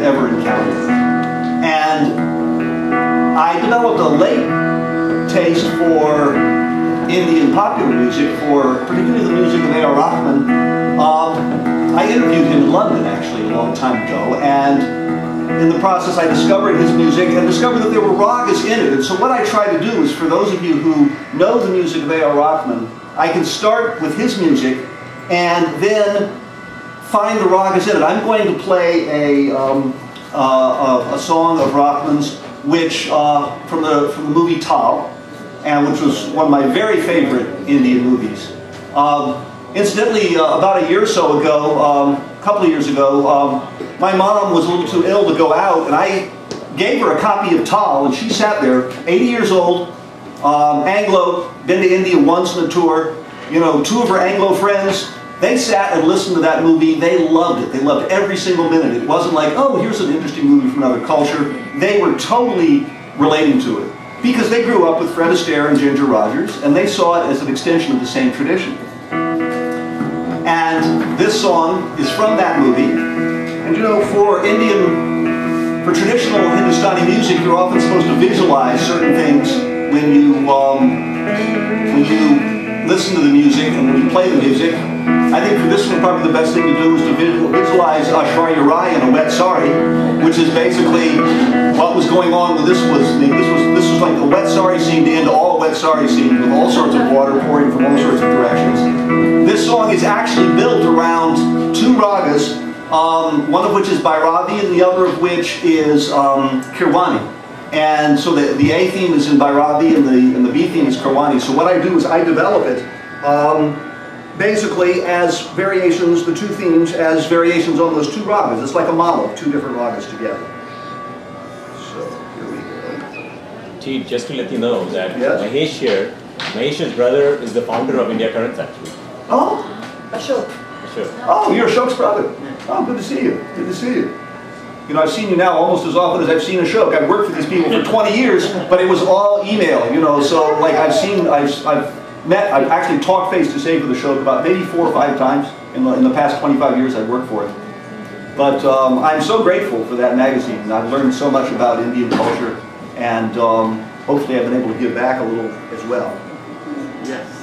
ever encountered. And I developed a late taste for Indian popular music, particularly the music of AR Rahman. I interviewed him in London, actually, a long time ago, and in the process I discovered his music and discovered that there were ragas in it. And so what I try to do is, for those of you who know the music of AR Rahman, I can start with his music and then find the ragas in it. I'm going to play a song of Rahman's, which from the movie Tal, and which was one of my very favorite Indian movies. Incidentally, about a year or so ago, a couple of years ago, my mom was a little too ill to go out, and I gave her a copy of Tal, and she sat there, 80 years old, Anglo, been to India once on a tour, you know, two of her Anglo friends, they sat and listened to that movie. They loved it. They loved every single minute. It wasn't like, oh, here's an interesting movie from another culture. They were totally relating to it, because they grew up with Fred Astaire and Ginger Rogers, and they saw it as an extension of the same tradition. And this song is from that movie. And you know, for traditional Hindustani music, you're often supposed to visualize certain things when you listen to the music and when you play the music. I think for this one, probably the best thing to do is to visualize Ashwarya Rai in a wet sari, which is basically what was going on with this was like a wet sari scene to end all wet sari scenes with all sorts of water pouring from all sorts of directions. This song is actually built around two ragas, one of which is Bhairavi and the other of which is Kirwani. And so the A theme is in Bhairavi and the B theme is Kirwani. So what I do is I develop it basically as variations, the two themes as variations on those two ragas. It's like a model of two different ragas together. So here we go. T, just to let you know that yes? Mahesh here, Mahesh's brother is the founder of India Currents actually. Oh, Ashok. Ashok. Oh, you're Ashok's brother. Oh, good to see you. Good to see you. You know, I've seen you now almost as often as I've seen Ashok. I've worked for these people for 20 years, but it was all email, you know, so like I've actually talked face-to-face with Ashok about maybe 4 or 5 times in the past 25 years I've worked for him. But I'm so grateful for that magazine. I've learned so much about Indian culture, and hopefully I've been able to give back a little as well. Yes.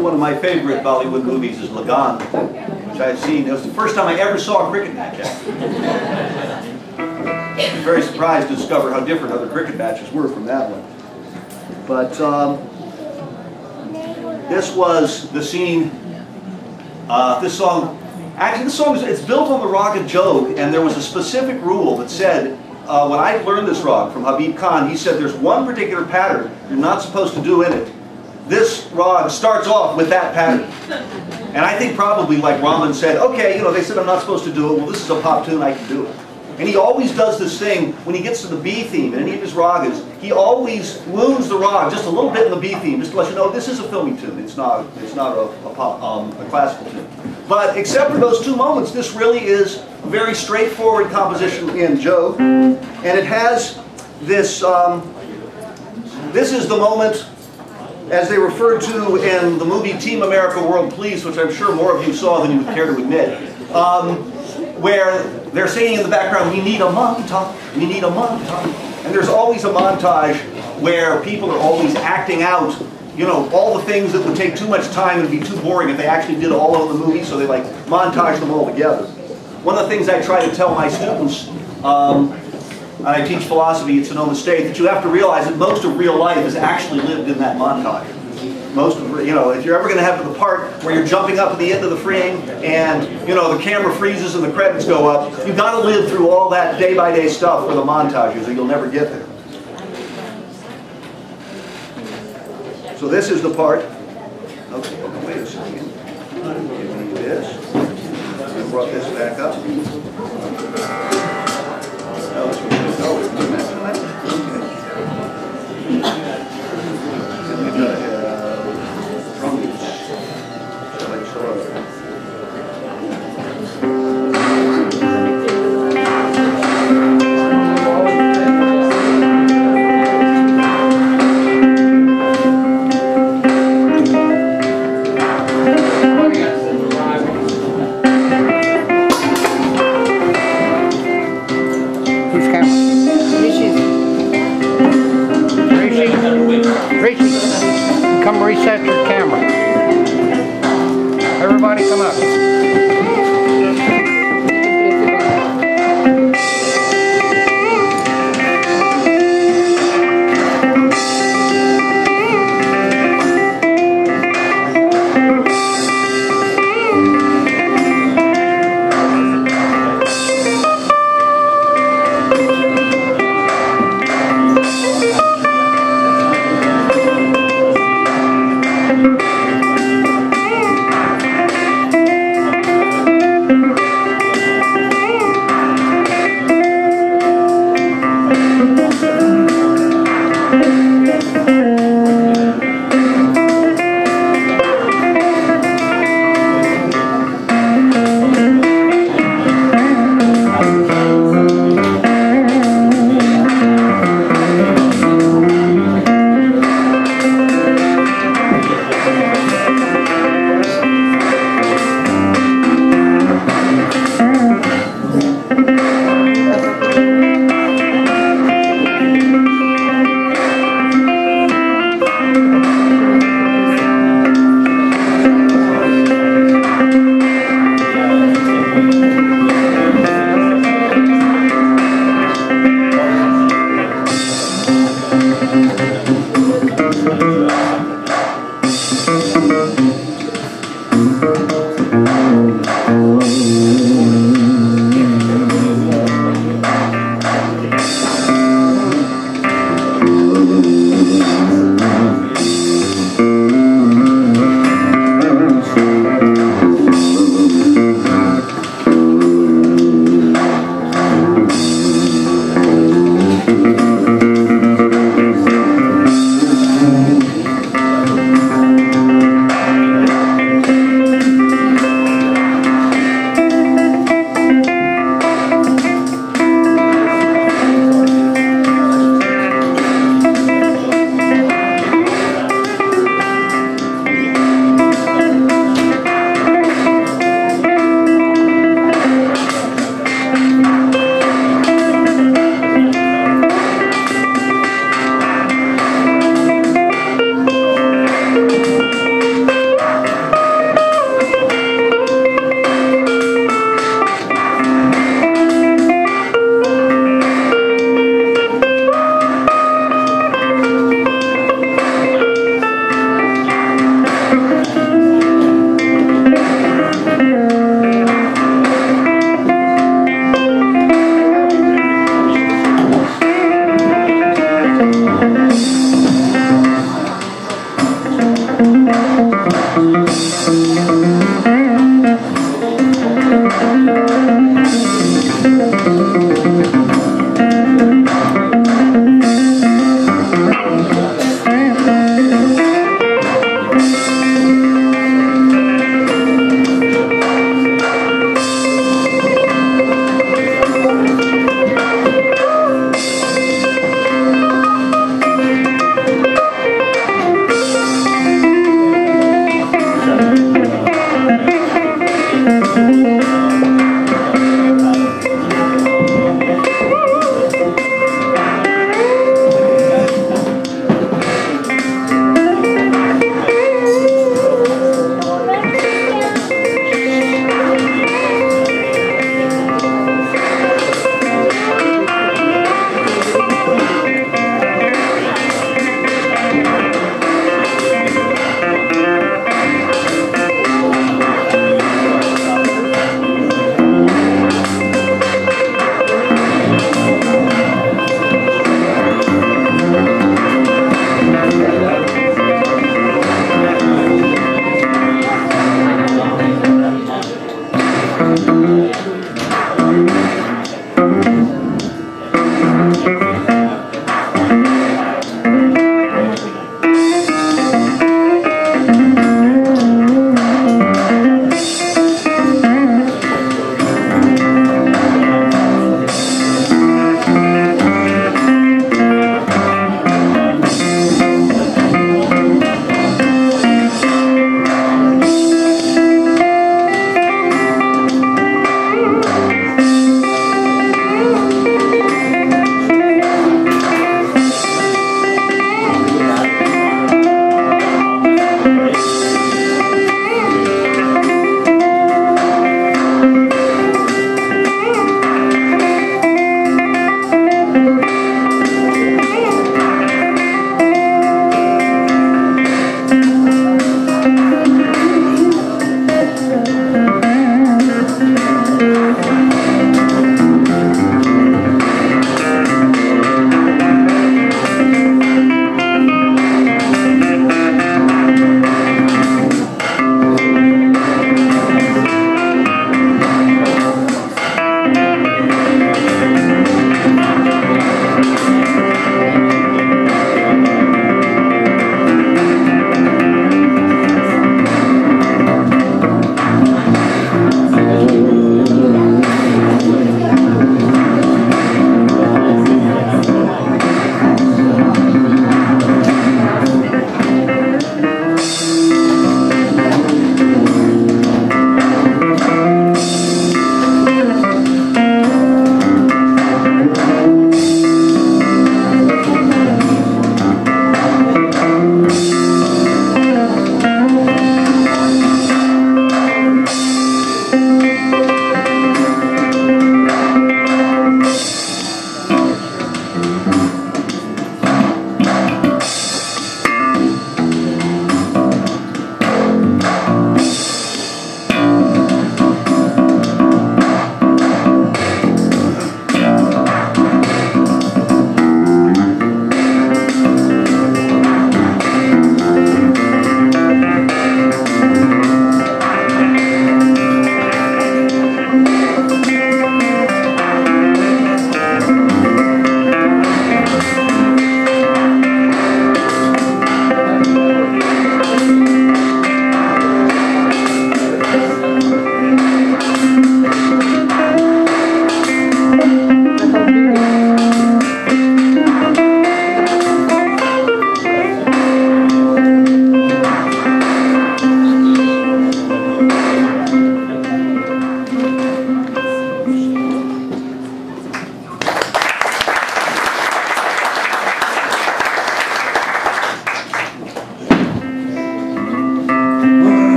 one of my favorite Bollywood movies is Lagan, which I've seen. It was the first time I ever saw a cricket match, actually. I was very surprised to discover how different other cricket matches were from that one. But this was the scene. This song, actually this song, it's built on the raga Jog, and there was a specific rule that said, when I learned this rag from Habib Khan, he said there's one particular pattern you're not supposed to do in it. This rag starts off with that pattern. And I think probably like Rahman said, okay, you know, they said I'm not supposed to do it, well this is a pop tune, I can do it. And he always does this thing, when he gets to the B theme in any of his ragas, he always wounds the rag just a little bit in the B theme, just to let you know this is a filmy tune, it's not a classical tune. But except for those two moments, this really is a very straightforward composition in Jog. And it has this, this is the moment, as they referred to in the movie Team America World Police, which I'm sure more of you saw than you would care to admit, where they're singing in the background, we need a montage, we need a montage. And there's always a montage where people are always acting out, you know, all the things that would take too much time and be too boring if they actually did all of the movies, so they like montage them all together. One of the things I try to tell my students, and I teach philosophy at Sonoma State, that you have to realize that most of real life is actually lived in that montage. Most of, you know, if you're ever going to have the part where you're jumping up at the end of the frame and, you know, the camera freezes and the credits go up, you've got to live through all that day-by-day stuff for the montages, or you'll never get there. So this is the part. Okay, wait a second. Give me this. I brought this back up. Oh, this was good. Oh, it's good. Come reset your camera. Everybody come up.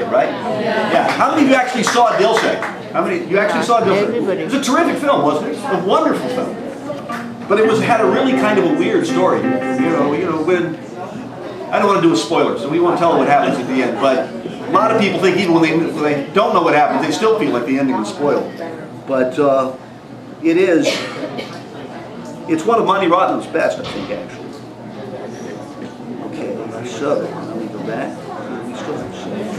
Right? Yeah. How many of you actually saw Dilshay? How many? You actually saw Dilshay? It was a terrific film, wasn't it? A wonderful film. But it had a really kind of a weird story. You know, when I don't want to do a spoiler, so we won't tell what happens at the end. But a lot of people think even when they don't know what happens, they still feel like the ending is spoiled. But it's one of Monty Rotman's best, I think, actually. Okay, so let me go back. We still have